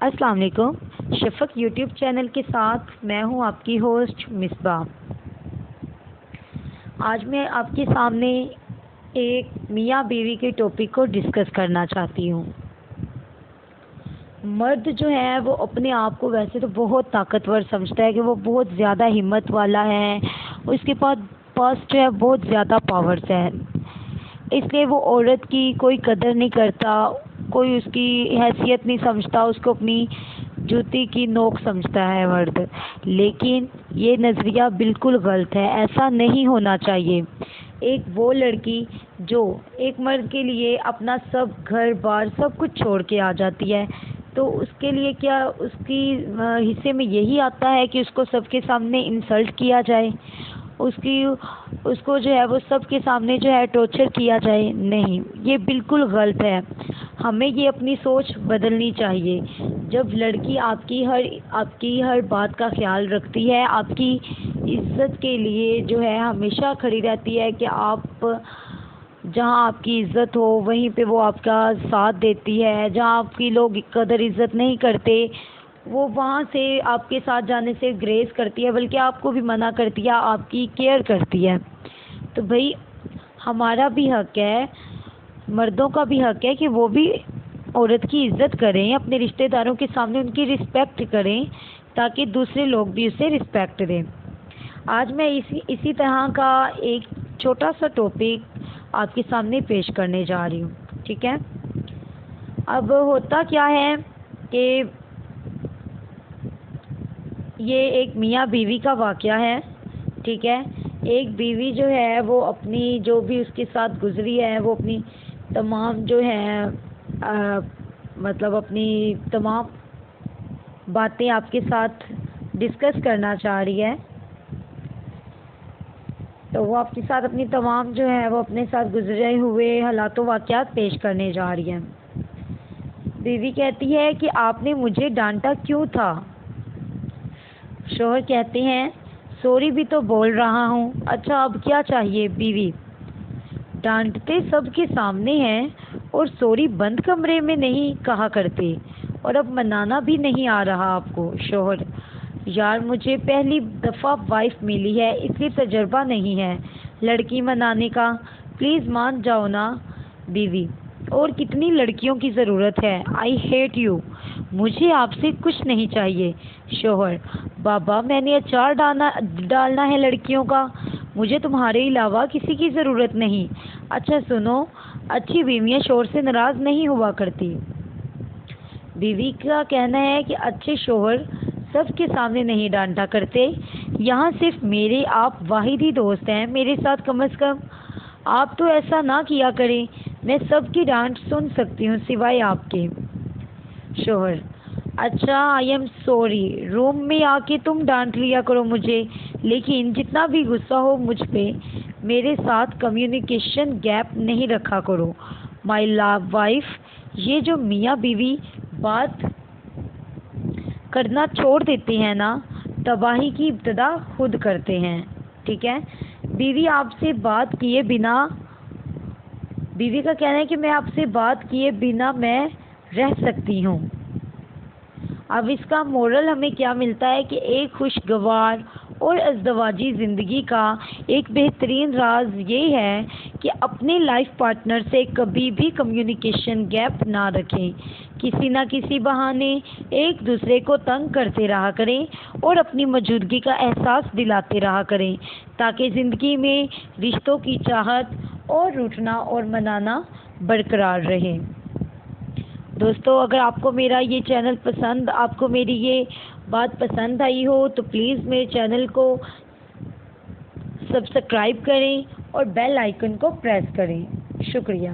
السلام علیکم۔ شفق YouTube channel کے ساتھ میں ہوں آپ کی ہوسٹ مصباح۔ آج میں آپ کے سامنے ایک میاں بیوی کے ٹاپک کو ڈسکس کرنا چاہتی ہوں۔ مرد جو ہے وہ اپنے آپ کو ویسے تو بہت طاقتور سمجھتا ہے کہ وہ بہت زیادہ ہمت والا ہے، اس کے پاس جو ہے بہت زیادہ پاورز ہے، اس لیے وہ عورت کی کوئی قدر نہیں کرتا، کوئی اس کی حیثیت نہیں سمجھتا، اس کو اپنی جوتی کی نوک سمجھتا ہے مرد۔ لیکن یہ نظریہ بالکل غلط ہے، ایسا نہیں ہونا چاہیے۔ ایک وہ لڑکی جو ایک مرد کے لیے اپنا سب گھر بار سب کچھ چھوڑ کے آ جاتی ہے، تو اس کے لیے کیا اس کی حصے میں یہی آتا ہے کہ اس کو سب کے سامنے انسلٹ کیا جائے، اس کو جو ہے وہ سب کے سامنے جو ہے ٹارچر کیا جائے؟ نہیں، یہ بالکل غلط ہے۔ ہمیں یہ اپنی سوچ بدلنی چاہیے۔ جب لڑکی آپ کی ہر بات کا خیال رکھتی ہے، آپ کی عزت کے لیے جو ہے ہمیشہ کھڑی رہتی ہے کہ آپ جہاں آپ کی عزت ہو وہیں پہ وہ آپ کا ساتھ دیتی ہے، جہاں آپ کی لوگ قدر عزت نہیں کرتے وہ وہاں سے آپ کے ساتھ جانے سے گریز کرتی ہے، بلکہ آپ کو بھی منع کرتی ہے، آپ کی کیئر کرتی ہے۔ تو بھائی ہمارا بھی حق ہے، مردوں کا بھی حق ہے کہ وہ بھی عورت کی عزت کریں، اپنے رشتہ داروں کے سامنے ان کی رسپیکٹ کریں تاکہ دوسرے لوگ بھی اسے رسپیکٹ دیں۔ آج میں اسی طرح کا ایک چھوٹا سا ٹاپک آپ کے سامنے پیش کرنے جا رہی ہوں، ٹھیک ہے؟ اب ہوتا کیا ہے کہ یہ ایک میاں بیوی کا واقعہ ہے، ٹھیک ہے؟ ایک بیوی جو ہے وہ اپنی جو بھی اس کے ساتھ گزری ہے وہ اپنی تمام جو ہے مطلب اپنی تمام باتیں آپ کے ساتھ ڈسکس کرنا چاہ رہی ہے، تو وہ آپ کے ساتھ اپنی تمام جو ہے وہ اپنے ساتھ گزرے ہوئے حالات و واقعات پیش کرنے جا رہی ہے۔ بیوی کہتی ہے کہ آپ نے مجھے ڈانٹا کیوں تھا؟ شوہر کہتے ہیں سوری بھی تو بول رہا ہوں، اچھا اب کیا چاہیے؟ بیوی: ڈانٹتے سب کے سامنے ہیں اور سوری بند کمرے میں نہیں کہا کرتے، اور اب منانا بھی نہیں آ رہا آپ کو؟ شوہر: یار مجھے پہلی دفعہ وائف ملی ہے اس لیے تجربہ نہیں ہے لڑکی منانے کا، پلیز مان جاؤ نا۔ بیوی: اور کتنی لڑکیوں کی ضرورت ہے؟ آئی ہیٹ یو، مجھے آپ سے کچھ نہیں چاہیے۔ شوہر: بابا میں نے اچار ڈالنا ہے لڑکیوں کا، مجھے تمہارے علاوہ کسی کی ضرورت نہیں۔ اچھا سنو، اچھی بیویاں شوہر سے ناراض نہیں ہوا کرتی۔ بیوی کا کہنا ہے کہ اچھے شوہر سب کے سامنے نہیں ڈانٹا کرتے، یہاں صرف میرے آپ واحد ہی دوست ہیں، میرے ساتھ کم از کم آپ تو ایسا نہ کیا کریں، میں سب کی ڈانٹ سن سکتی ہوں سوائے آپ کے۔ شوہر: اچھا آئی ایم سوری، روم میں آ کے تم ڈانٹ لیا کرو مجھے، لیکن جتنا بھی غصہ ہو مجھ پہ میرے ساتھ کمیونیکیشن گیپ نہیں رکھا کرو۔ مائی لو وائف: یہ جو میاں بیوی بات کرنا چھوڑ دیتے ہیں نا، تباہی کی ابتدا خود کرتے ہیں، ٹھیک ہے؟ بیوی کا کہنا ہے کہ میں آپ سے بات کیے بنا میں رہ سکتی ہوں۔ اب اس کا مورل ہمیں کیا ملتا ہے کہ ایک خوشگوار اور ازدواجی زندگی کا ایک بہترین راز یہ ہے کہ اپنے لائف پارٹنر سے کبھی بھی کمیونیکیشن گیپ نہ رکھیں، کسی نہ کسی بہانے ایک دوسرے کو تنگ کرتے رہا کریں اور اپنی موجودگی کا احساس دلاتے رہا کریں تاکہ زندگی میں رشتوں کی چاہت اور روٹھنا اور منانا برقرار رہے۔ دوستو اگر آپ کو میرا یہ چینل پسند، آپ کو میری یہ بات پسند آئی ہو تو پلیز میرے چینل کو سبسکرائب کریں اور بیل آئیکن کو پریس کریں۔ شکریہ۔